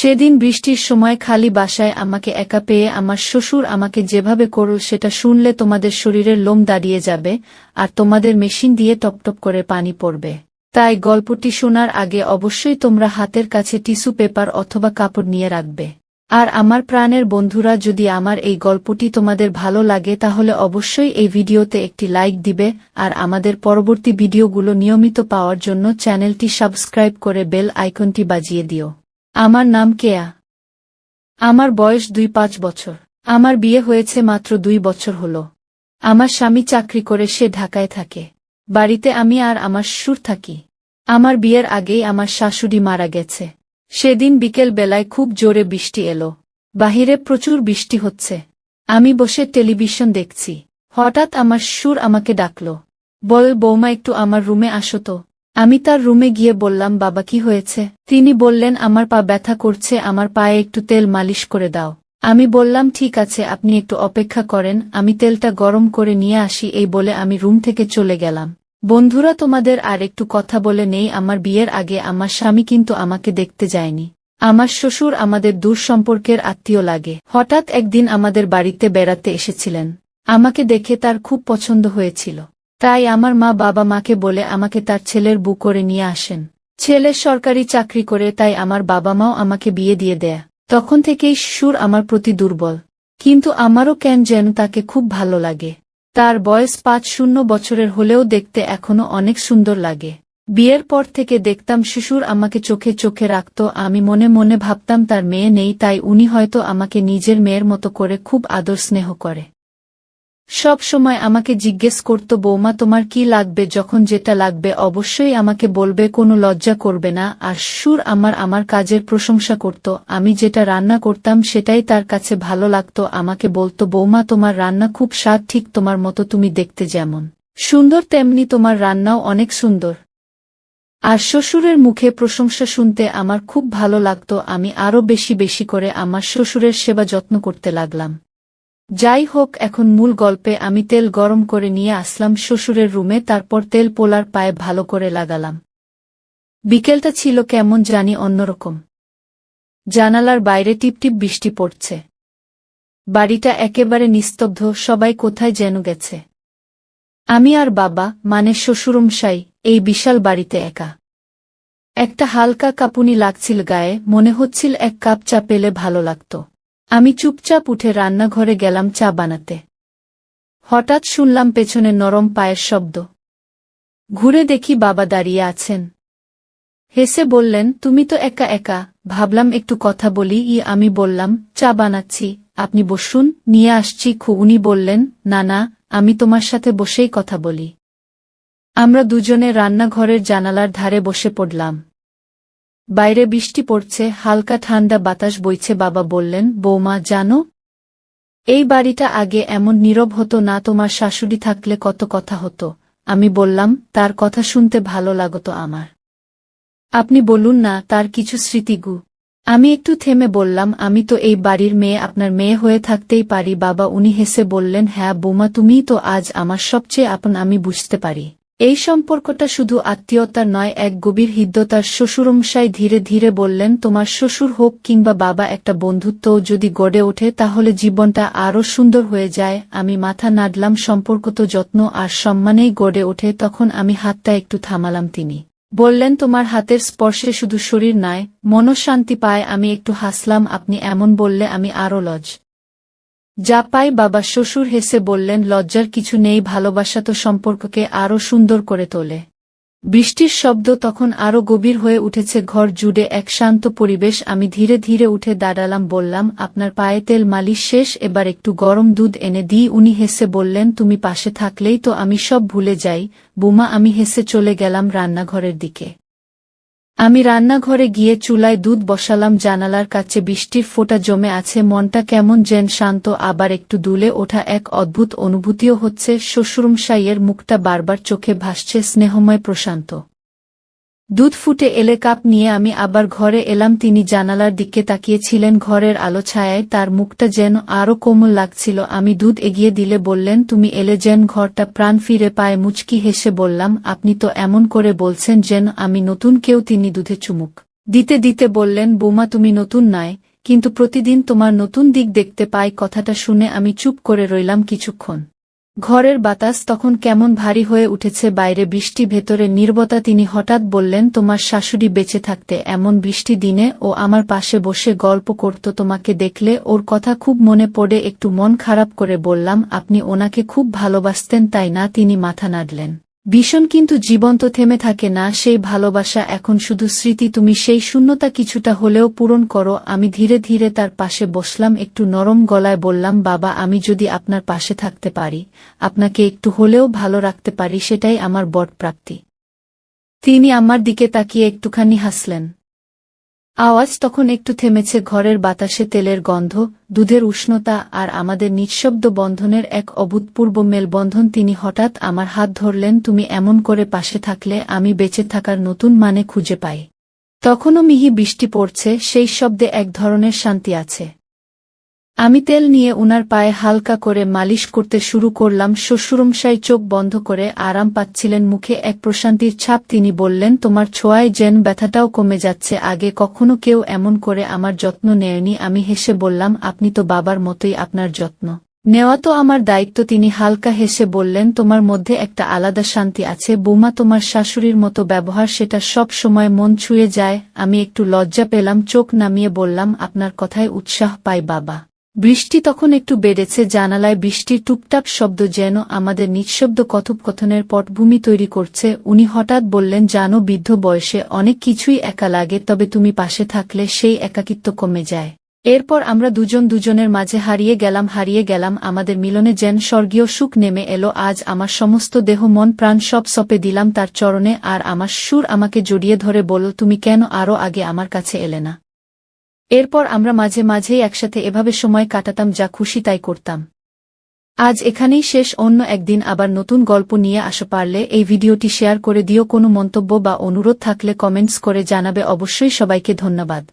সেদিন বৃষ্টির সময় খালি বাসায় আমাকে একা পেয়ে আমার শ্বশুর আমাকে যেভাবে করল সেটা শুনলে তোমাদের শরীরের লোম দাঁড়িয়ে যাবে আর তোমাদের মেশিন দিয়ে টপটপ করে পানি পড়বে। তাই গল্পটি শোনার আগে অবশ্যই তোমরা হাতের কাছে টিস্যু পেপার অথবা কাপড় নিয়ে রাখবে। আর আমার প্রাণের বন্ধুরা, যদি আমার এই গল্পটি তোমাদের ভালো লাগে তাহলে অবশ্যই এই ভিডিওতে একটি লাইক দিবে আর আমাদের পরবর্তী ভিডিওগুলো নিয়মিত পাওয়ার জন্য চ্যানেলটি সাবস্ক্রাইব করে বেল আইকনটি বাজিয়ে দিও। আমার নাম কেয়া। আমার বয়স ২-৫ বছর। আমার বিয়ে হয়েছে মাত্র ২ বছর হলো। আমার স্বামী চাকরি করে, সে ঢাকায় থাকে। বাড়িতে আমি আর আমার শ্বশুর থাকি। আমার বিয়ের আগেই আমার শাশুড়ি মারা গেছে। সেদিন বিকেল বেলায় খুব জোরে বৃষ্টি এলো। বাহিরে প্রচুর বৃষ্টি হচ্ছে। আমি বসে টেলিভিশন দেখছি। হঠাৎ আমার শ্বশুর আমাকে ডাকল, বল বৌমা একটু আমার রুমে আসো তো। আমি তার রুমে গিয়ে বললাম, বাবা কি হয়েছে? তিনি বললেন, আমার পা ব্যথা করছে, আমার পায়ে একটু তেল মালিশ করে দাও। আমি বললাম, ঠিক আছে, আপনি একটু অপেক্ষা করেন, আমি তেলটা গরম করে নিয়ে আসি। এই বলে আমি রুম থেকে চলে গেলাম। বন্ধুরা, তোমাদের আর একটু কথা বলে নেই, আমার বিয়ের আগে আমার স্বামী কিন্তু আমাকে দেখতে যায়নি। আমার শ্বশুর আমাদের দূর সম্পর্কের আত্মীয় লাগে। হঠাৎ একদিন আমাদের বাড়িতে বেড়াতে এসেছিলেন। আমাকে দেখে তার খুব পছন্দ হয়েছিল। তাই আমার মা বাবা মাকে বলে আমাকে তার ছেলের বউ করে নিয়ে আসেন। ছেলে সরকারি চাকরি করে, তাই আমার বাবা মাও আমাকে বিয়ে দিয়ে দেয়। তখন থেকেই শ্বশুর আমার প্রতি দুর্বল। কিন্তু আমারও কেন যেন তাকে খুব ভালো লাগে। তার বয়স ৫-০ বছরের হলেও দেখতে এখনো অনেক সুন্দর লাগে। বিয়ের পর থেকে দেখতাম শ্বশুর আমাকে চোখে চোখে রাখত। আমি মনে মনে ভাবতাম তার মেয়ে নেই, তাই উনি হয়তো আমাকে নিজের মেয়ের মতো করে খুব আদর স্নেহ করে। সব সময় আমাকে জিজ্ঞেস করত, বৌমা তোমার কি লাগবে? যখন যেটা লাগবে অবশ্যই আমাকে বলবে, কোনো লজ্জা করবে না। আর শ্বশুর আমার কাজের প্রশংসা করত। আমি যেটা রান্না করতাম সেটাই তার কাছে ভালো লাগত। আমাকে বলতো, বৌমা তোমার রান্না খুব স্বাদ, ঠিক তোমার মতো, তুমি দেখতে যেমন সুন্দর তেমনি তোমার রান্নাও অনেক সুন্দর। আর শ্বশুরের মুখে প্রশংসা শুনতে আমার খুব ভালো লাগত। আমি আরও বেশি বেশি করে আমার শ্বশুরের সেবা যত্ন করতে লাগলাম। যাই হোক, এখন মূল গল্পে। আমি তেল গরম করে নিয়ে আসলাম শ্বশুরের রুমে, তারপর তেল পোলার পায়ে ভালো করে লাগালাম। বিকেলটা ছিল কেমন জানি অন্যরকম। জানালার বাইরে টিপটিপ বৃষ্টি পড়ছে। বাড়িটা একেবারে নিস্তব্ধ, সবাই কোথায় যেন গেছে। আমি আর বাবা, মানে শ্বশুরমশাই, এই বিশাল বাড়িতে একা। একটা হালকা কাঁপুনি লাগছিল গায়ে, মনে হচ্ছিল এক কাপ চা পেলে ভালো লাগত। আমি চুপচাপ উঠে রান্নাঘরে গেলাম চা বানাতে। হঠাৎ শুনলাম পেছনে নরম পায়ের শব্দ। ঘুরে দেখি বাবা দাঁড়িয়ে আছেন। হেসে বললেন, তুমি তো একা একা, ভাবলাম একটু কথা বলি। আমি বললাম, চা বানাচ্ছি, আপনি বসুন, নিয়ে আসছি। উনি বললেন, না না, আমি তোমার সাথে বসেই কথা বলি। আমরা দুজনে রান্নাঘরের জানালার ধারে বসে পড়লাম। বাইরে বৃষ্টি পড়ছে, হালকা ঠান্ডা বাতাস বইছে। বাবা বললেন, বৌমা জানো, এই বাড়িটা আগে এমন নীরব হতো না, তোমার শাশুড়ি থাকলে কত কথা হতো। আমি বললাম, তার কথা শুনতে ভালো লাগতো আমার। আপনি বলুন না, তার কিছু স্মৃতিগু। আমি একটু থেমে বললাম, আমি তো এই বাড়ির মেয়ে, আপনার মেয়ে হয়ে থাকতেই পারি। বাবা উনি হেসে বললেন, হ্যাঁ বৌমা, তুমিই তো আজ আমার সবচেয়ে আপন। আমি বুঝতে পারি এই সম্পর্কটা শুধু আত্মীয়তার নয়, এক গভীর হৃদ্যতার। শ্বশুরমশাই ধীরে ধীরে বললেন, তোমার শ্বশুর হোক কিংবা বাবা, একটা বন্ধুত্ব যদি গড়ে ওঠে তাহলে জীবনটা আরও সুন্দর হয়ে যায়। আমি মাথা নাড়লাম। সম্পর্ক তো যত্ন আর সম্মানেই গড়ে ওঠে। তখন আমি হাতটা একটু থামালাম। তিনি বললেন, তোমার হাতের স্পর্শে শুধু শরীর নয়, মনও শান্তি পায়। আমি একটু হাসলাম। আপনি এমন বললে আমি আরও যা পাই। বাবা শ্বশুর হেসে বললেন, লজ্জার কিছু নেই, ভালোবাসা তো সম্পর্ককে আরও সুন্দর করে তোলে। বৃষ্টির শব্দ তখন আরও গভীর হয়ে উঠেছে। ঘর জুড়ে এক শান্ত পরিবেশ। আমি ধীরে ধীরে উঠে দাঁড়ালাম। বললাম, আপনার পায়ে তেল মালিশ শেষ, এবার একটু গরম দুধ এনে দিই। উনি হেসে বললেন, তুমি পাশে থাকলেই তো আমি সব ভুলে যাই বৌমা। আমি হেসে চলে গেলাম রান্নাঘরের দিকে। আমি রান্নাঘরে গিয়ে চুলায় দুধ বসালাম। জানালার কাছে বৃষ্টির ফোঁটা জমে আছে। মনটা কেমন যেন শান্ত, আবার একটু দুলে ওঠা। এক অদ্ভুত অনুভূতিও হচ্ছে। শ্বশুরমশাইয়ের মুখটা বারবার চোখে ভাসছে, স্নেহময় প্রশান্ত। দুধ ফুটে এলে কাপ নিয়ে আমি আবার ঘরে এলাম। তিনি জানালার দিকে তাকিয়েছিলেন। ঘরের আলো ছায়ায় তার মুখটা যেন আরও কোমল লাগছিল। আমি দুধ এগিয়ে দিলে বললেন, তুমি এলে যেন ঘরটা প্রাণ ফিরে পায়। মুচকি হেসে বললাম, আপনি তো এমন করে বলছেন যেন আমি নতুন কেউ। তিনি দুধে চুমুক দিতে দিতে বললেন, বৌমা তুমি নতুন নয়, কিন্তু প্রতিদিন তোমার নতুন দিক দেখতে পাই। কথাটা শুনে আমি চুপ করে রইলাম কিছুক্ষণ। ঘরের বাতাস তখন কেমন ভারী হয়ে উঠেছে, বাইরে বৃষ্টি, ভেতরে নীরবতা। তিনি হঠাৎ বললেন, তোমার শাশুড়ি বেঁচে থাকতে এমন বৃষ্টি দিনে ও আমার পাশে বসে গল্প করত, তোমাকে দেখলে ওর কথা খুব মনে পড়ে। একটু মন খারাপ করে বললাম, আপনি ওনাকে খুব ভালোবাসতেন তাই না? তিনি মাথা নাড়লেন। ভীষণ, কিন্তু জীবন তো থেমে থাকে না। সেই ভালোবাসা এখন শুধু স্মৃতি। তুমি সেই শূন্যতা কিছুটা হলেও পূরণ করো। আমি ধীরে ধীরে তার পাশে বসলাম, একটু নরম গলায় বললাম, বাবা, আমি যদি আপনার পাশে থাকতে পারি, আপনাকে একটু হলেও ভালো রাখতে পারি, সেটাই আমার বড় প্রাপ্তি। তিনি আমার দিকে তাকিয়ে একটুখানি হাসলেন। আওয়াজ তখন একটু থেমেছে। ঘরের বাতাসে তেলের গন্ধ, দুধের উষ্ণতা আর আমাদের নিঃশব্দ বন্ধনের এক অভূতপূর্ব মেলবন্ধন। তিনি হঠাৎ আমার হাত ধরলেন। তুমি এমন করে পাশে থাকলে আমি বেঁচে থাকার নতুন মানে খুঁজে পাই। তখনও মিহি বৃষ্টি পড়ছে, সেই শব্দে এক ধরনের শান্তি আছে। আমি তেল নিয়ে উনার পায়ে হালকা করে মালিশ করতে শুরু করলাম। শ্বশুরমশাই চোখ বন্ধ করে আরাম পাচ্ছিলেন, মুখে এক প্রশান্তির ছাপ। তিনি বললেন, তোমার ছোঁয়ায় যেন ব্যথাটাও কমে যাচ্ছে। আগে কখনো কেউ এমন করে আমার যত্ন নেয়নি। আমি হেসে বললাম, আপনি তো বাবার মতোই, আপনার যত্ন নেওয়া তো আমার দায়িত্ব। তিনি হালকা হেসে বললেন, তোমার মধ্যে একটা আলাদা শান্তি আছে বৌমা, তোমার শাশুড়ির মতো ব্যবহার, সেটা সব সময় মন ছুঁয়ে যায়। আমি একটু লজ্জা পেলাম, চোখ নামিয়ে বললাম, আপনার কথায় উৎসাহ পাই বাবা। বৃষ্টি তখন একটু বেড়েছে, জানালায় বৃষ্টির টুপটাপ শব্দ যেন আমাদের নিঃশব্দ কথোপকথনের পটভূমি তৈরি করছে। উনি হঠাৎ বললেন, জানো, বৃদ্ধ বয়সে অনেক কিছুই একা লাগে, তবে তুমি পাশে থাকলে সেই একাকিত্ব কমে যায়। এরপর আমরা দুজন দুজনের মাঝে হারিয়ে গেলাম। আমাদের মিলনে যেন স্বর্গীয় সুখ নেমে এলো। আজ আমার সমস্ত দেহ, মন, প্রাণ সব সঁপে দিলাম তার চরণে। আর আমার সুর আমাকে জড়িয়ে ধরে বলল, তুমি কেন আরও আগে আমার কাছে এলে না? এরপর আমরা মাঝে মাঝেই একসাথে এভাবে সময় কাটাতাম, যা খুশি তাই করতাম। আজ এখানেই শেষ। অন্য একদিন আবার নতুন গল্প নিয়ে আসা। পারলে এই ভিডিওটি শেয়ার করে দিও। কোনো মন্তব্য বা অনুরোধ থাকলে কমেন্টস করে জানাবে অবশ্যই। সবাইকে ধন্যবাদ।